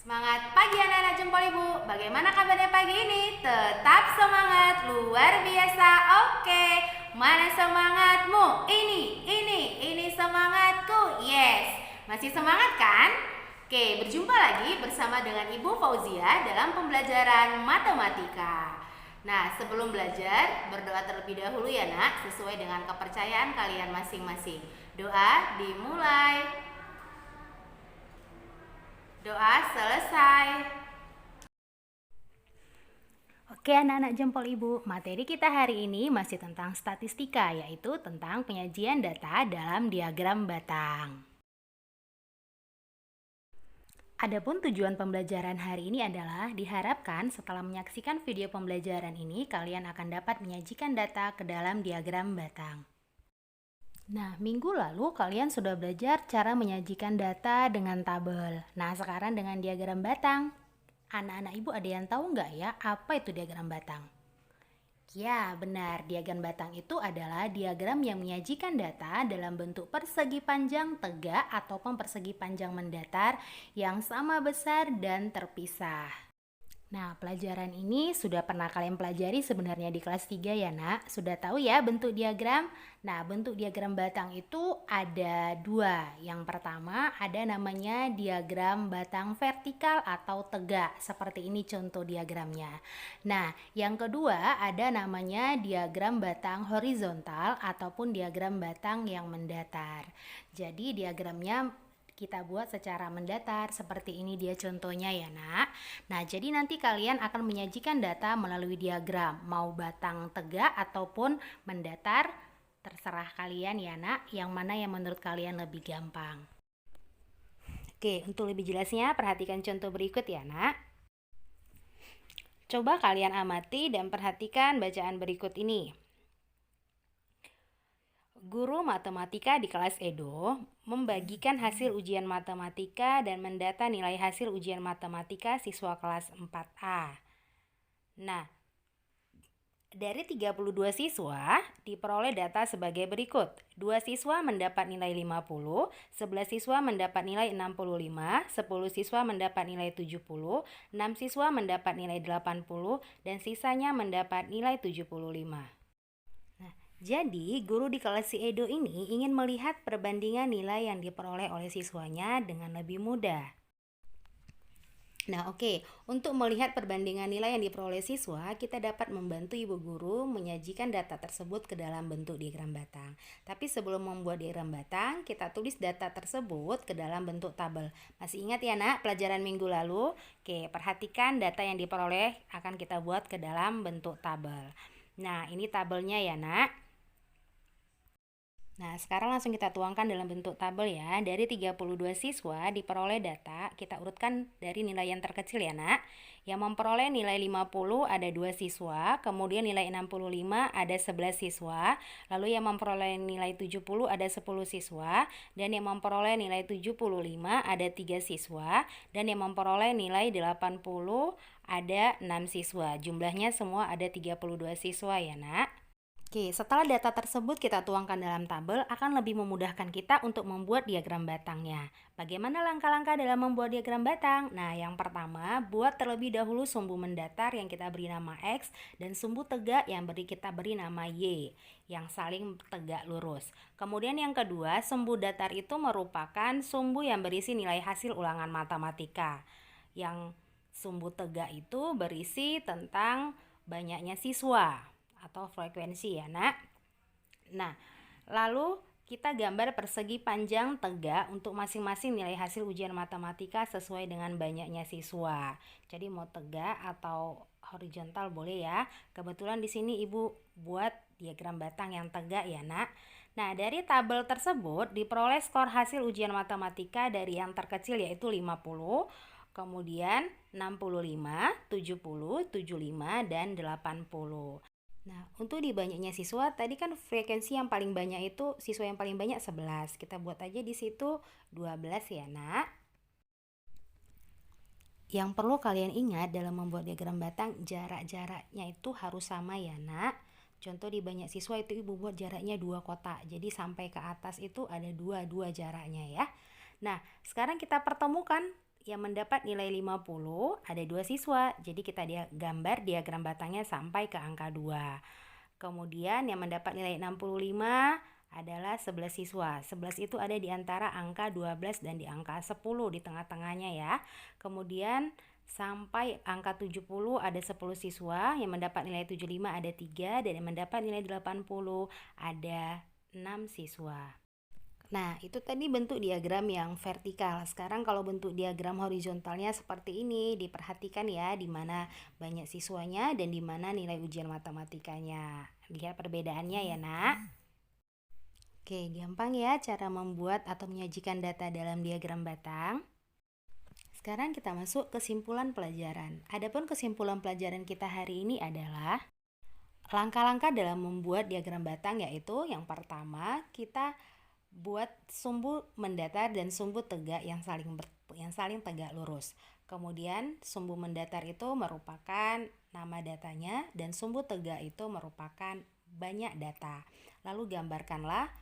Semangat pagi anak-anak jempol ibu. Bagaimana kabarnya pagi ini? Tetap semangat, luar biasa. Oke, mana semangatmu? Ini semangatku. Yes, masih semangat kan? Oke, berjumpa lagi bersama dengan Ibu Fauzia dalam pembelajaran matematika. Nah, sebelum belajar, berdoa terlebih dahulu ya nak, sesuai dengan kepercayaan kalian masing-masing. Doa dimulai. Doa selesai. Oke anak-anak jempol ibu, materi kita hari ini masih tentang statistika, yaitu tentang penyajian data dalam diagram batang. Adapun tujuan pembelajaran hari ini adalah diharapkan setelah menyaksikan video pembelajaran ini, kalian akan dapat menyajikan data ke dalam diagram batang. Nah, minggu lalu kalian sudah belajar cara menyajikan data dengan tabel. Nah, sekarang dengan diagram batang. Anak-anak ibu ada yang tahu nggak ya apa itu diagram batang? Ya, benar. Diagram batang itu adalah diagram yang menyajikan data dalam bentuk persegi panjang tegak ataupun persegi panjang mendatar yang sama besar dan terpisah. Nah, pelajaran ini sudah pernah kalian pelajari sebenarnya di kelas 3 ya nak. Sudah tahu ya bentuk diagram? Nah, bentuk diagram batang itu ada dua. Yang pertama ada namanya diagram batang vertikal atau tegak. Seperti ini contoh diagramnya. Nah, yang kedua ada namanya diagram batang horizontal ataupun diagram batang yang mendatar. Jadi diagramnya kita buat secara mendatar seperti ini dia contohnya ya nak. Nah jadi nanti kalian akan menyajikan data melalui diagram mau batang tegak ataupun mendatar, terserah kalian ya nak, yang mana yang menurut kalian lebih gampang. Oke, untuk lebih jelasnya perhatikan contoh berikut ya nak. Coba kalian amati dan perhatikan bacaan berikut ini. Guru matematika di kelas Edo membagikan hasil ujian matematika dan mendata nilai hasil ujian matematika siswa kelas 4A. Nah, dari 32 siswa diperoleh data sebagai berikut. 2 siswa mendapat nilai 50, 11 siswa mendapat nilai 65, 10 siswa mendapat nilai 70, 6 siswa mendapat nilai 80, dan sisanya mendapat nilai 75. Jadi, guru di kelas si Edo ini ingin melihat perbandingan nilai yang diperoleh oleh siswanya dengan lebih mudah. Nah, oke. Untuk melihat perbandingan nilai yang diperoleh siswa, kita dapat membantu ibu guru menyajikan data tersebut ke dalam bentuk diagram batang. Tapi sebelum membuat diagram batang, kita tulis data tersebut ke dalam bentuk tabel. Masih ingat ya nak, pelajaran minggu lalu? Oke, perhatikan data yang diperoleh akan kita buat ke dalam bentuk tabel. Nah, ini tabelnya ya nak. Nah, sekarang langsung kita tuangkan dalam bentuk tabel ya. Dari 32 siswa diperoleh data, kita urutkan dari nilai yang terkecil ya nak. Yang memperoleh nilai 50 ada 2 siswa, kemudian nilai 65 ada 11 siswa, lalu yang memperoleh nilai 70 ada 10 siswa, dan yang memperoleh nilai 75 ada 3 siswa, dan yang memperoleh nilai 80 ada 6 siswa. Jumlahnya semua ada 32 siswa ya nak. Oke, setelah data tersebut kita tuangkan dalam tabel, akan lebih memudahkan kita untuk membuat diagram batangnya. Bagaimana langkah-langkah dalam membuat diagram batang? Nah, yang pertama, buat terlebih dahulu sumbu mendatar yang kita beri nama X dan sumbu tegak yang kita beri nama Y, yang saling tegak lurus. Kemudian yang kedua, sumbu datar itu merupakan sumbu yang berisi nilai hasil ulangan matematika. Yang sumbu tegak itu berisi tentang banyaknya siswa atau frekuensi ya nak. Nah, lalu kita gambar persegi panjang tegak untuk masing-masing nilai hasil ujian matematika sesuai dengan banyaknya siswa. Jadi mau tegak atau horizontal boleh ya. Kebetulan di sini ibu buat diagram batang yang tegak ya nak. Nah, dari tabel tersebut diperoleh skor hasil ujian matematika dari yang terkecil yaitu 50, kemudian 65, 70, 75, dan 80. Nah, untuk di banyaknya siswa, tadi kan frekuensi yang paling banyak itu siswa yang paling banyak 11. Kita buat aja di situ 12 ya, nak. Yang perlu kalian ingat dalam membuat diagram batang, jarak-jaraknya itu harus sama ya, nak. Contoh di banyak siswa itu ibu buat jaraknya 2 kotak. Jadi sampai ke atas itu ada 2 jaraknya ya. Nah, sekarang kita pertemukan yang mendapat nilai 50 ada 2 siswa. Jadi kita gambar diagram batangnya sampai ke angka 2. Kemudian yang mendapat nilai 65 adalah 11 siswa. 11 itu ada di antara angka 12 dan di angka 10 di tengah-tengahnya ya. Kemudian sampai angka 70 ada 10 siswa, yang mendapat nilai 75 ada 3, dan yang mendapat nilai 80 ada 6 siswa. Nah, itu tadi bentuk diagram yang vertikal. Sekarang kalau bentuk diagram horizontalnya seperti ini, diperhatikan ya di mana banyak siswanya dan di mana nilai ujian matematikanya. Lihat perbedaannya ya, Nak. Oke, gampang ya cara membuat atau menyajikan data dalam diagram batang. Sekarang kita masuk kesimpulan pelajaran. Adapun kesimpulan pelajaran kita hari ini adalah langkah-langkah dalam membuat diagram batang, yaitu yang pertama kita buat sumbu mendatar dan sumbu tegak yang saling tegak lurus. Kemudian sumbu mendatar itu merupakan nama datanya dan sumbu tegak itu merupakan banyak data. Lalu gambarkanlah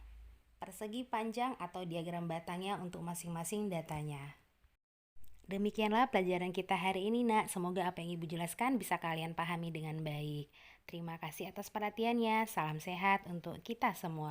persegi panjang atau diagram batangnya untuk masing-masing datanya. Demikianlah pelajaran kita hari ini, Nak. Semoga apa yang Ibu jelaskan bisa kalian pahami dengan baik. Terima kasih atas perhatiannya. Salam sehat untuk kita semua.